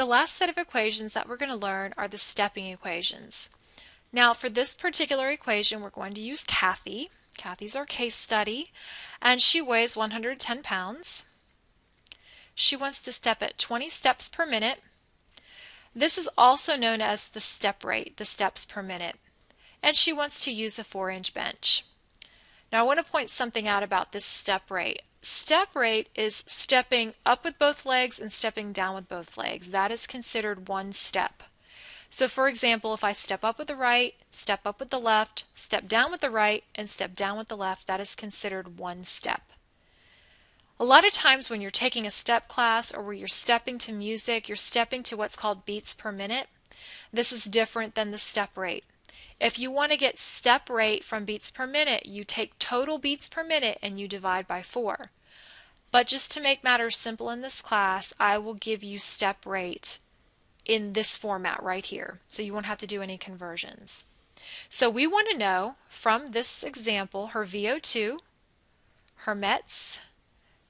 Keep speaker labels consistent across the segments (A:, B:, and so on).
A: The last set of equations that we're going to learn are the stepping equations. Now for this particular equation we're going to use Kathy. Kathy's our case study, and she weighs 110 pounds. She wants to step at 20 steps per minute. This is also known as the step rate, the steps per minute. And she wants to use a 4-inch bench. Now I want to point something out about this step rate. Step rate is stepping up with both legs and stepping down with both legs. That is considered one step. So for example, if I step up with the right, step up with the left, step down with the right, and step down with the left, that is considered one step. A lot of times when you're taking a step class or where you're stepping to music, you're stepping to what's called beats per minute. This is different than the step rate. If you want to get step rate from beats per minute, you take total beats per minute and you divide by 4. But just to make matters simple in this class, I will give you step rate in this format right here, so you won't have to do any conversions. So we want to know from this example her VO2, her METs,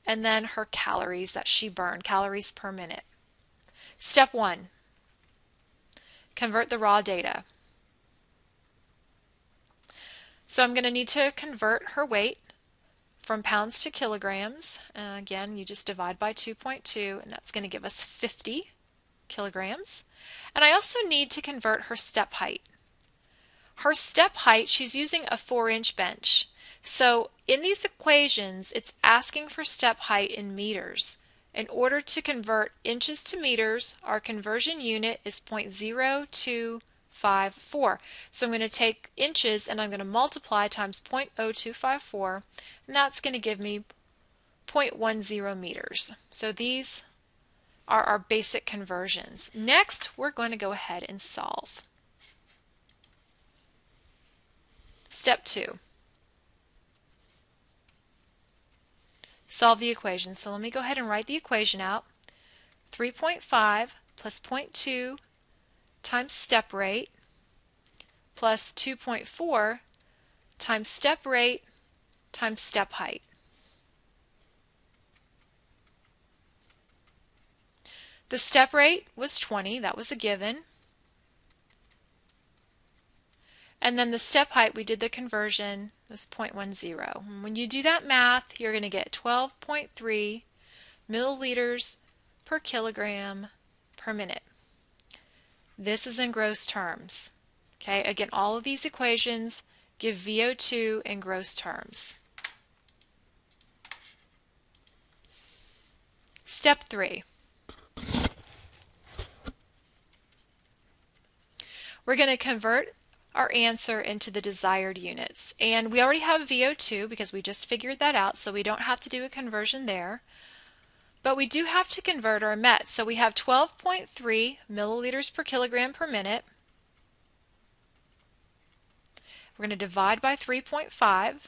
A: and then her calories that she burned, calories per minute. Step 1, convert the raw data. So I'm going to need to convert her weight from pounds to kilograms. Again, you just divide by 2.2, and that's going to give us 50 kilograms. And I also need to convert her step height. Her step height, she's using a 4-inch bench. So in these equations, it's asking for step height in meters. In order to convert inches to meters, our conversion unit is 0.0254. So I'm going to take inches and I'm going to multiply times 0.0254, and that's going to give me 0.10 meters. So these are our basic conversions. Next, we're going to go ahead and solve. Step 2. Solve the equation. So let me go ahead and write the equation out. 3.5 plus 0.2 times step rate plus 2.4 times step rate times step height. The step rate was 20, that was a given. And then the step height, we did the conversion, was 0.10. When you do that math, you're going to get 12.3 milliliters per kilogram per minute. This is in gross terms. Okay, again, all of these equations give VO2 in gross terms. Step 3. We're going to convert our answer into the desired units. And we already have VO2 because we just figured that out, so we don't have to do a conversion there. But we do have to convert our MET. So we have 12.3 milliliters per kilogram per minute. We're going to divide by 3.5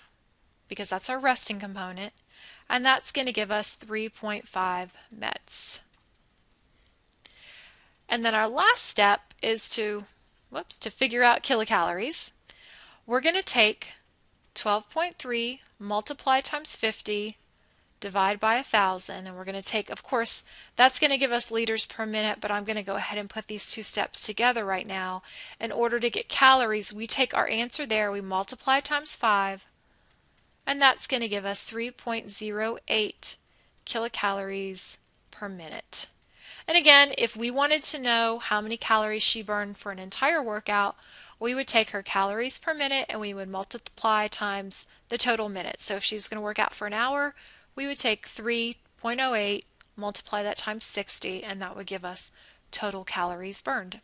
A: because that's our resting component, and that's going to give us 3.5 METs. And then our last step is to figure out kilocalories. We're going to take 12.3 multiply times 50 divide by 1,000, and we're going to take, of course, that's going to give us liters per minute, but I'm going to go ahead and put these two steps together right now. In order to get calories, we take our answer there, we multiply times 5, and that's going to give us 3.08 kilocalories per minute. And again, if we wanted to know how many calories she burned for an entire workout, we would take her calories per minute and we would multiply times the total minutes. So if she was going to work out for an hour, we would take 3.08, multiply that times 60, and that would give us total calories burned.